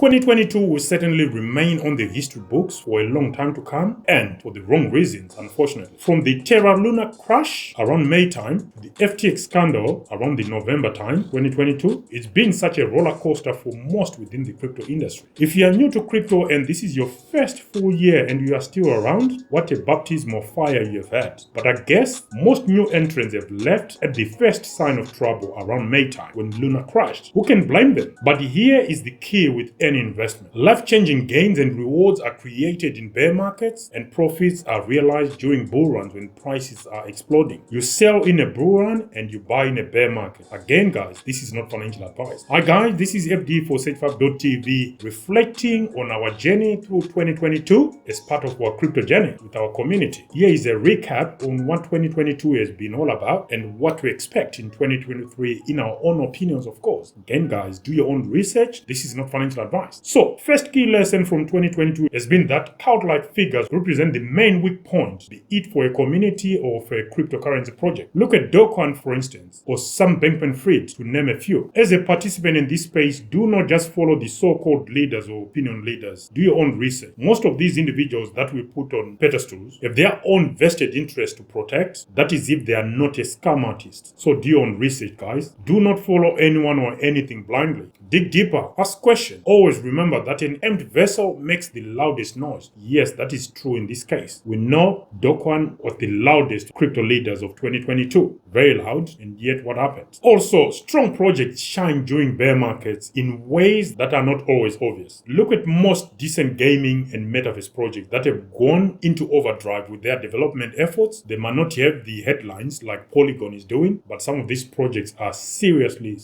2022 will certainly remain on the history books for a long time to come, and for the wrong reasons, unfortunately. From the Terra Luna crash around May time, the FTX scandal around the November time, 2022, it's been such a roller coaster for most within the crypto industry. If you are new to crypto and this is your first full year and you are still around, what a baptism of fire you have had. But I guess most new entrants have left at the first sign of trouble around May time when Luna crashed. Who can blame them? But here is the key with any investment. Life-changing gains and rewards are created in bear markets, and profits are realized during bull runs when prices are exploding. You sell in a bull run and you buy in a bear market. Again, guys, this is not financial advice. Hi guys, this is FD for Safe5.tv, reflecting on our journey through 2022 as part of our crypto journey with our community. Here is a recap on what 2022 has been all about and what to expect in 2023 in our own opinions, of course. Again, guys, do your own research. This is not financial advice. So, first key lesson from 2022 has been that cult-like figures represent the main weak point, be it for a community or for a cryptocurrency project. Look at Do Kwon, for instance, or Sam Bankman-Fried, to name a few. As a participant in this space, do not just follow the so-called leaders or opinion leaders. Do your own research. Most of these individuals that we put on pedestals have their own vested interest to protect. That is if they are not a scam artist. So do your own research, guys. Do not follow anyone or anything blindly. Dig deeper. Ask questions. Always remember that an empty vessel makes the loudest noise. Yes, that is true in this case. We know Do Kwon was the loudest crypto leaders of 2022. Very loud, and yet what happened? Also, strong projects shine during bear markets in ways that are not always obvious. Look at most decent gaming and metaverse projects that have gone into overdrive with their development efforts. They might not have the headlines like Polygon is doing, but some of these projects are seriously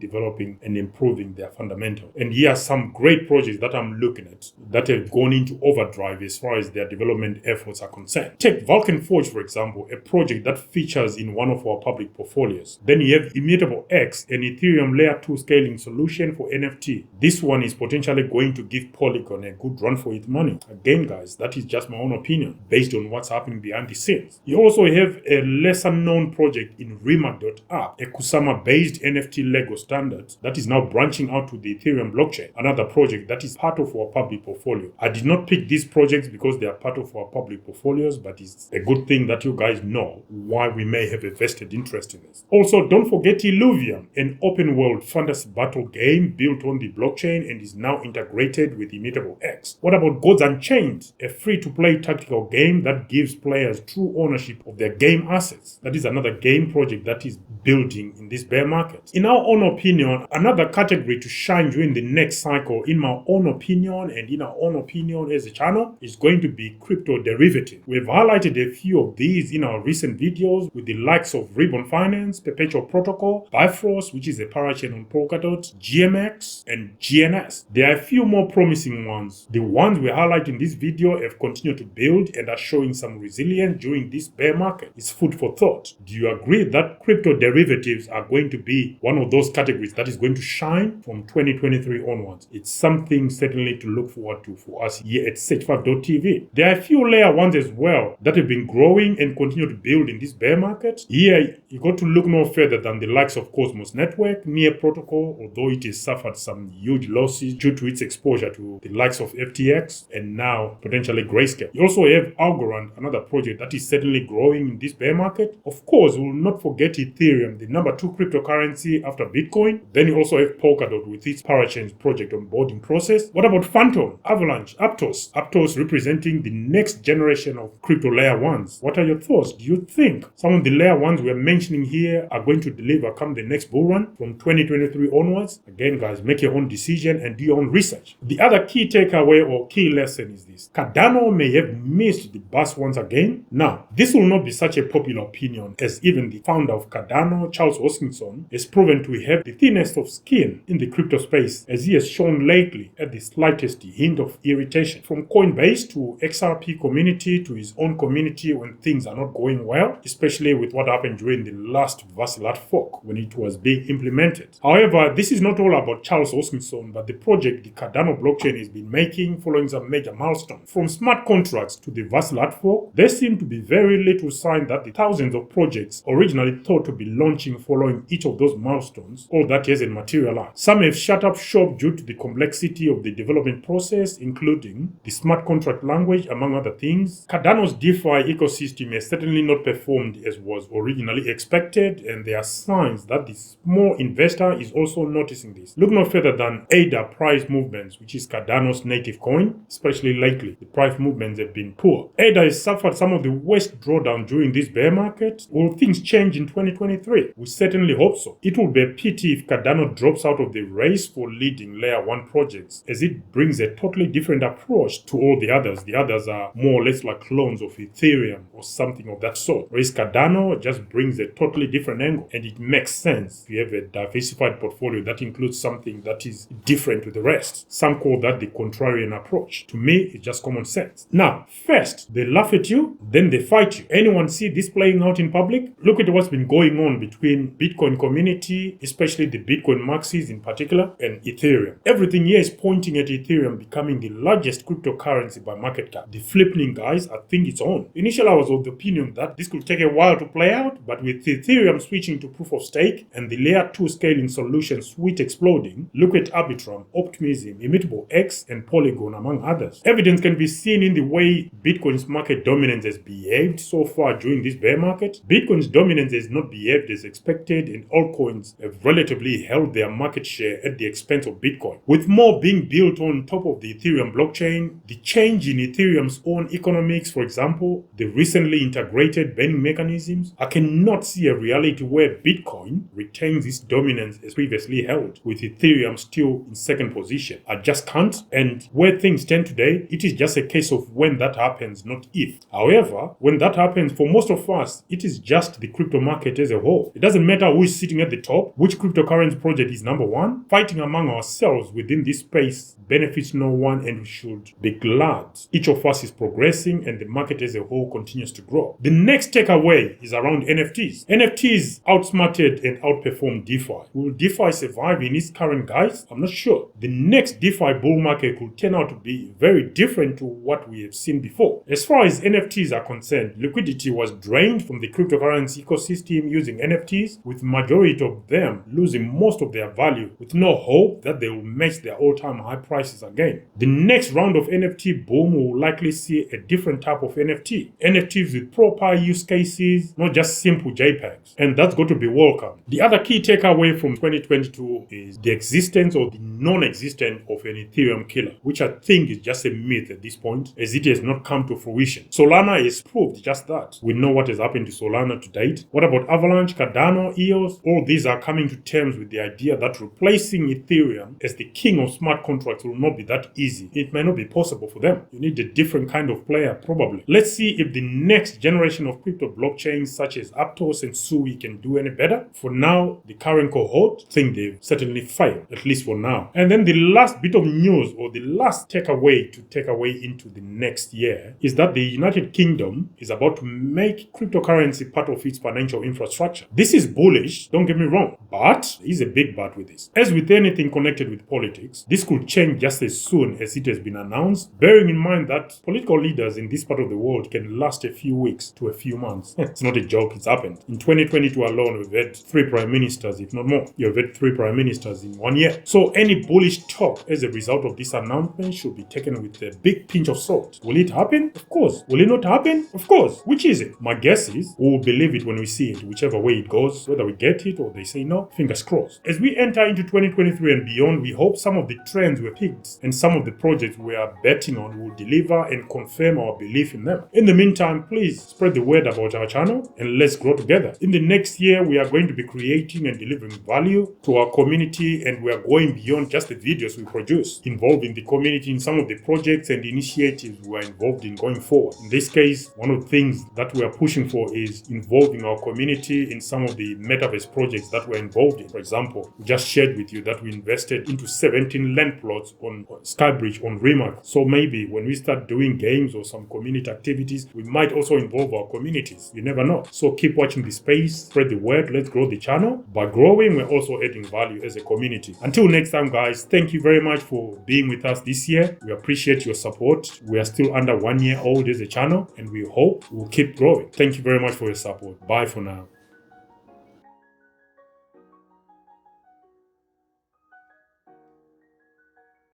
developing and improving their fundamentals. And here are some great projects that I'm looking at that have gone into overdrive as far as their development efforts are concerned. Take Vulcan Forge, for example, a project that features in one of our public portfolios. Then you have ImmutableX, an Ethereum layer 2 scaling solution for NFT. This one is potentially going to give Polygon a good run for its money. Again, guys, that is just my own opinion based on what's happening behind the scenes. You also have a lesser known project in Rima.app, a Kusama-based NFT Lego standard that is now branching out to the Ethereum blockchain, another project that is part of our public portfolio. I did not pick these projects because they are part of our public portfolios, but it's a good thing that you guys know why we may have a vested interest in this. Also, don't forget Illuvium, an open world fantasy battle game built on the blockchain and is now integrated with ImmutableX. What about Gods Unchained, a free-to-play tactical game that gives players true ownership of their game assets? That is another game project that is building in this bear market. In our own opinion, another category to shine during the next cycle, in my own opinion and in our own opinion as a channel, is going to be crypto derivative. We've highlighted a few of these in our recent videos with the likes of Ribbon Finance, Perpetual Protocol, Bifrost, which is a parachain on Polkadot, GMX, and GNS. There are a few more promising ones. The ones we highlight in this video have continued to build and are showing some resilience during this bear market. It's food for thought. Do you agree that crypto derivatives are going to be one of those categories that is going to shine from 2023 onwards? It's something certainly to look forward to for us here at Safe5.tv. There are a few layer ones as well that have been growing and continue to build in this bear market. Here, you got to look no further than the likes of Cosmos Network, Near Protocol, although it has suffered some huge losses due to its exposure to the likes of FTX and now potentially Grayscale. You also have Algorand, another project that is certainly growing in this bear market. Of course, we will not forget Ethereum, the number 2 cryptocurrency after Bitcoin. Then you also have Polkadot with its Parachains project onboarding process. What about Fantom, Avalanche, Aptos? Aptos representing the next generation of crypto layer ones. What are your thoughts? Do you think some of the layer ones we are mentioning here are going to deliver come the next bull run from 2023 onwards? Again, guys, make your own decision and do your own research. The other key takeaway or key lesson is this: Cardano may have missed the bus once again. Now, this will not be such a popular opinion, as even the founder of Cardano, Charles Hoskinson, has proven to have the thinnest of skin in the crypto space, as he has shown lately at the slightest hint of irritation. From Coinbase to XRP community to his own community when things are not going well, especially with what happened during the last Vacilat fork when it was being implemented. However, this is not all about Charles Hoskinson, but the project the Cardano blockchain has been making following some major milestones. From smart contracts to the Vacilat fork, there seem to be very little sign that the thousands of projects originally thought to be launching following each of those milestones, all that hasn't materialized apply. Some have shut up shop due to the complexity of the development process, including the smart contract language, among other things. Cardano's DeFi ecosystem has certainly not performed as was originally expected, and there are signs that the small investor is also noticing this. Look no further than ADA price movements, which is Cardano's native coin. Especially lately, the price movements have been poor. ADA has suffered some of the worst drawdown during this bear market. Will things change in 2023? We certainly hope so. It will be a pity if Cardano drops out of the race for leading layer 1 projects, as it brings a totally different approach to all the others. The others are more or less like clones of Ethereum or something of that sort, whereas Cardano just brings a totally different angle, and it makes sense if you have a diversified portfolio that includes something that is different to the rest. Some call that the contrarian approach. To me, it's just common sense. Now, first, they laugh at you, then they fight you. Anyone see this playing out in public? Look at what's been going on between Bitcoin community, especially the Bitcoin maxis in particular, and Ethereum. Everything here is pointing at Ethereum becoming the largest cryptocurrency by market cap. The flipping guys, I think it's on. Initially, I was of the opinion that this could take a while to play out, but with Ethereum switching to proof of stake and the layer 2 scaling solution suite exploding, look at Arbitrum, Optimism, ImmutableX, and Polygon, among others. Evidence can be seen in the way Bitcoin's market dominance has behaved so far during this bear market. Bitcoin's dominance has not behaved as expected, and altcoins have relatively held their market share at the expense of Bitcoin. With more being built on top of the Ethereum blockchain, the change in Ethereum's own economics, for example, the recently integrated banking mechanisms, I cannot see a reality where Bitcoin retains its dominance as previously held, with Ethereum still in second position. I just can't, and where things stand today, it is just a case of when that happens, not if. However, when that happens, for most of us, it is just the crypto market as a whole. It doesn't matter who is sitting at the top, which cryptocurrency project is number one. Fighting among ourselves within this space benefits no one, and we should be glad each of us is progressing and the market as a whole continues to grow. The next takeaway is around NFTs. NFTs outsmarted and outperformed DeFi. Will DeFi survive in its current guise? I'm not sure. The next DeFi bull market could turn out to be very different to what we have seen before. As far as NFTs are concerned, liquidity was drained from the cryptocurrency ecosystem using NFTs, with majority of them losing most of their value, with no hope that they will match their all-time high prices again. The next round of NFT boom will likely see a different type of NFT. NFTs with proper use cases, not just simple JPEGs. And that's got to be welcome. The other key takeaway from 2022 is the existence or the non-existence of an Ethereum killer, which I think is just a myth at this point, as it has not come to fruition. Solana has proved just that. We know what has happened to Solana to date. What about Avalanche, Cardano, EOS? All these are coming to terms with the idea that replacing Ethereum as the king of smart contracts will not be that easy. It may not be possible for them. You need a different kind of player, probably. Let's see if the next generation of crypto blockchains such as Aptos and Sui can do any better. For now, the current cohort think they've certainly failed, at least for now. And then the last bit of news, or the last takeaway to take away into the next year, is that the United Kingdom is about to make cryptocurrency part of its financial infrastructure. This is bullish, don't get me wrong, but there is a big but with this. As with anything connected with politics, this could change just as soon as it has been announced, bearing in mind that political leaders in this part of the world can last a few weeks to a few months. It's not a joke, it's happened. In 2022 alone, we've had 3 prime ministers, if not more. You've had 3 prime ministers in 1 year. So any bullish talk as a result of this announcement should be taken with a big pinch of salt. Will it happen? Of course. Will it not happen? Of course. Which is it? My guess is we will believe it when we see it, whichever way it goes, whether we get it or they say no, fingers crossed. As we enter into 2023 and beyond, we hope some of the trends we picked and some of the projects we are betting on will deliver and confirm our belief in them. In the meantime, please spread the word about our channel and let's grow together. In the next year, we are going to be creating and delivering value to our community, and we are going beyond just the videos we produce, involving the community in some of the projects and initiatives we are involved in going forward. In this case, one of the things that we are pushing for is involving our community in some of the metaverse projects that we're involved in. For example, we just shared with you that we invested into 17 land plots on Skybridge on Rimac. So maybe when we start doing games or some community activities, we might also involve our communities. You never know. So keep watching the space, spread the word, let's grow the channel. By growing, we're also adding value as a community. Until next time, guys, thank you very much for being with us this year. We appreciate your support. We are still under 1 year old as a channel, and we hope we'll keep growing. Thank you very much for your support. Bye for now.